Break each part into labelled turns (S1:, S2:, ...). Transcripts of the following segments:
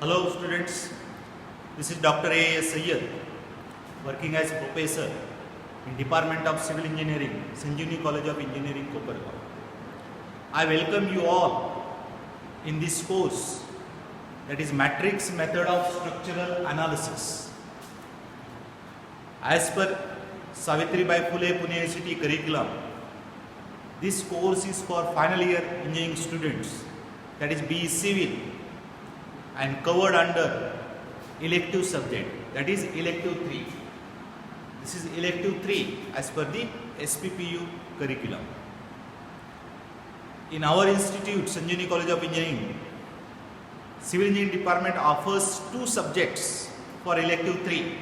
S1: Hello students, this is Dr. A.S. Sayyed, working as professor in Department of Civil Engineering, Sanjeevani College of Engineering, Kopargaon. I welcome you all in this course, that is Matrix Method of Structural Analysis. As per Savitribai Phule Pune University curriculum, this course is for final year engineering students, that is BE Civil, and covered under elective subject, that is elective 3. This is elective 3 as per the SPPU curriculum. In our institute, Sanjeevani College of Engineering, Civil Engineering Department offers 2 subjects for elective 3.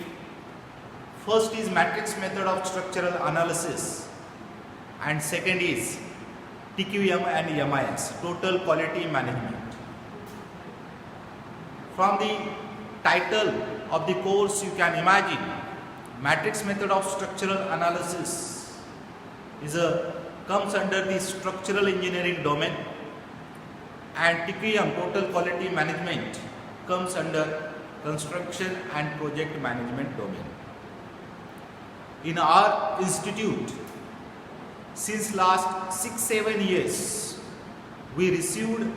S1: First is Matrix Method of Structural Analysis, and second is TQM and MIS, Total Quality Management. From the title of the course, you can imagine Matrix Method of Structural Analysis comes under the structural engineering domain, and TQM, Total Quality Management, comes under construction and project management domain. In our institute, since last 6-7 years, we received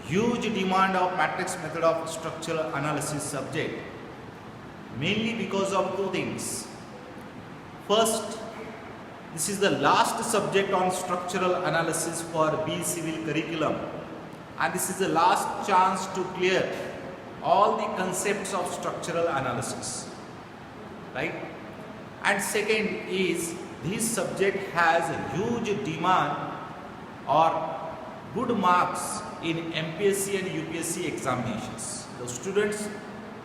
S1: huge demand of Matrix Method of Structural Analysis subject, mainly because of 2 things. First, this is the last subject on structural analysis for BE Civil curriculum, and this is the last chance to clear all the concepts of structural analysis, right? And second is, this subject has a huge demand or good marks in MPSC and UPSC examinations. The students,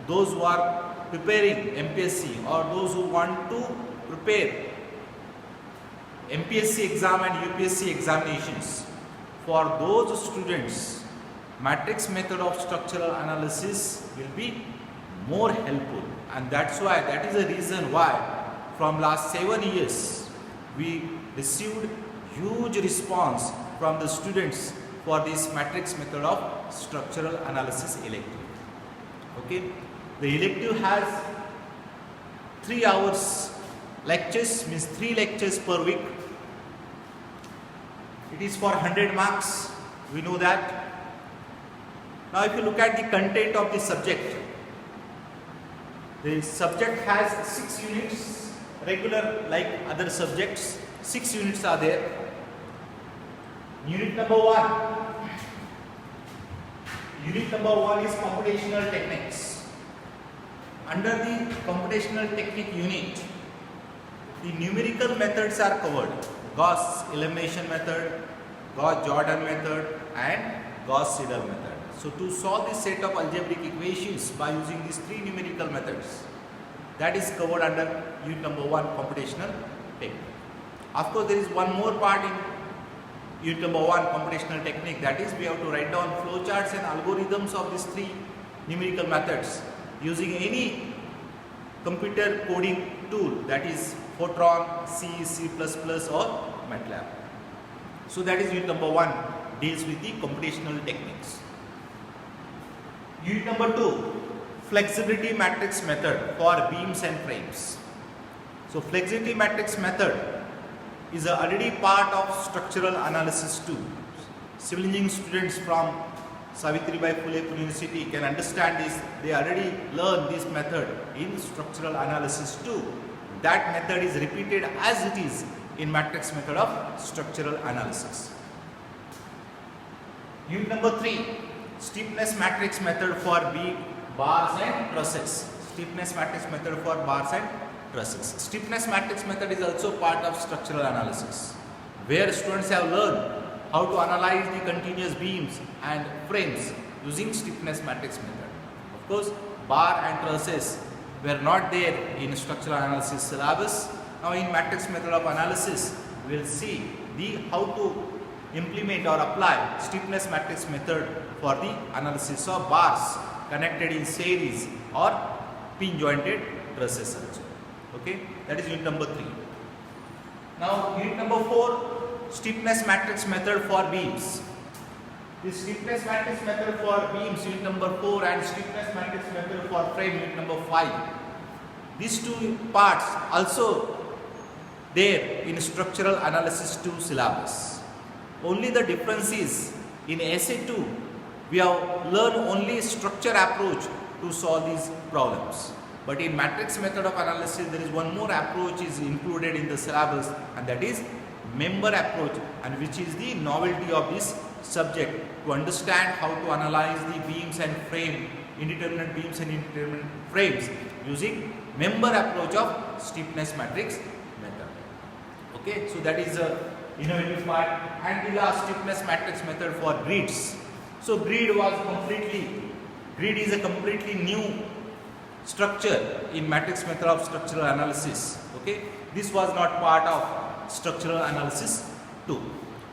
S1: those who are preparing MPSC or those who want to prepare MPSC exam and UPSC examinations, for those students, Matrix Method of Structural Analysis will be more helpful, and that is the reason why from last 7 years we received huge response from the students for this Matrix Method of Structural Analysis elective. Okay, the elective has 3 hours lectures, means 3 lectures per week. It is for 100 marks, we know that. Now if you look at the content of the subject has 6 units, regular like other subjects. 6 units are there. Unit number 1 is computational techniques. Under the computational technique unit, the numerical methods are covered: Gauss elimination method, Gauss Jordan method, and Gauss Seidel method. So to solve this set of algebraic equations by using these 3 numerical methods, that is covered under unit number 1, computational technique. Of course, there is one more part in unit number 1, computational technique, that is we have to write down flowcharts and algorithms of these 3 numerical methods using any computer coding tool, that is Fortran, C, C++ or MATLAB. So that is unit number 1, deals with the computational techniques. Unit number 2, flexibility matrix method for beams and frames. So flexibility matrix method is already part of structural analysis too. Civil engineering students from Savitribai Phule Pune University can understand this. They already learn this method in structural analysis too. That method is repeated as it is in Matrix Method of Structural Analysis. Unit number 3, stiffness matrix method for bars and trusses. Stiffness matrix method for bars and trusses. Stiffness matrix method is also part of structural analysis, where students have learned how to analyze the continuous beams and frames using stiffness matrix method. Of course, bar and trusses were not there in structural analysis syllabus. Now in matrix method of analysis, we will see how to implement or apply stiffness matrix method for the analysis of bars connected in series or pin jointed trusses also. Okay, that is unit number 3. Now unit number 4, stiffness matrix method for beams. the stiffness matrix method for beams unit number 4 and stiffness matrix method for frame unit number 5. These two parts also there in structural analysis 2 syllabus. Only the difference is in essay 2 we have learned only structure approach to solve these problems. But in matrix method of analysis there is one more approach is included in the syllabus, and that is member approach, and which is the novelty of this subject, to understand how to analyze the beams and frame, indeterminate beams and indeterminate frames using member approach of stiffness matrix method. Okay, so that is a innovative part. And the last stiffness matrix method for grids. So grid is a completely new structure in matrix method of structural analysis. Okay, this was not part of structural analysis 2.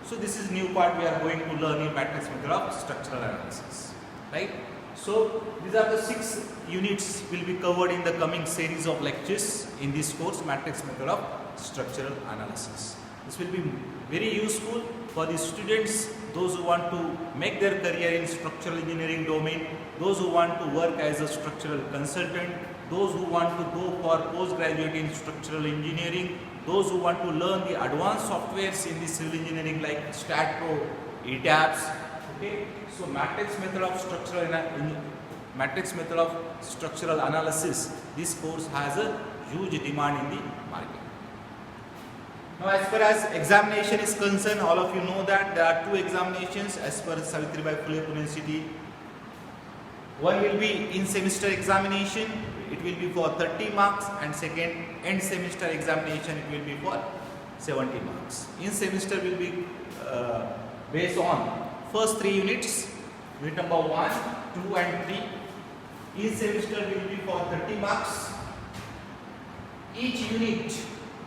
S1: So this is new part we are going to learn in matrix method of structural analysis, right? So these are the 6 units will be covered in the coming series of lectures in this course, matrix method of structural analysis. This will be very useful for the students, those who want to make their career in structural engineering domain, those who want to work as a structural consultant, those who want to go for postgraduate in structural engineering, those who want to learn the advanced softwares in the civil engineering like StatPro, ETABS. Okay, so matrix method of structural analysis, this course has a huge demand in the market. Now, as far as examination is concerned, all of you know that there are 2 examinations as per Savitribai Phule University. One will be in semester examination, it will be for 30 marks, and second end semester examination, it will be for 70 marks. In semester will be based on first 3 units, unit number 1, 2 and 3. In semester will be for 30 marks. Each unit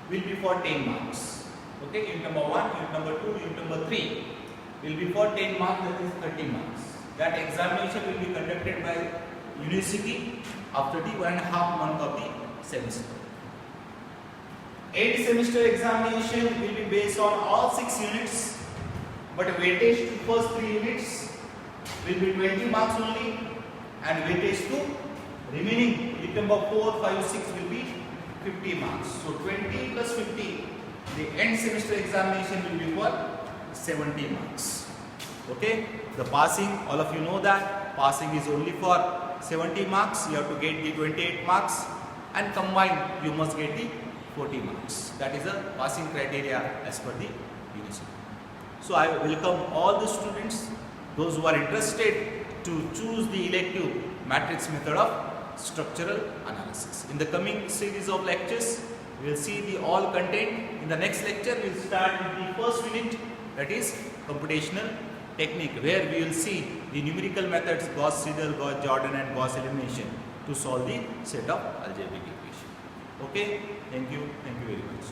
S1: will be for 10 marks. Okay, unit number 1, unit number 2, unit number 3 will be for 10 marks, that is 30 marks. That examination will be conducted by university after the 1.5 month of the semester. End semester examination will be based on all 6 units, but weightage to first 3 units will be 20 marks only, and weightage to remaining unit number 4, 5, 6 will be 50 marks. So 20 plus 50, the end semester examination will be for 70 marks. Okay, the passing, all of you know that passing is only for 70 marks. You have to get the 28 marks, and combined you must get the 40 marks. That is the passing criteria as per the university. So I welcome all the students, those who are interested to choose the elective matrix method of structural analysis. In the coming series of lectures, we will see the all content. In the next lecture, we will start with the first unit, that is computational technique, where we will see the numerical methods Gauss-Seidel, Gauss-Jordan and Gauss elimination to solve the set of algebraic equation. Okay, thank you very much.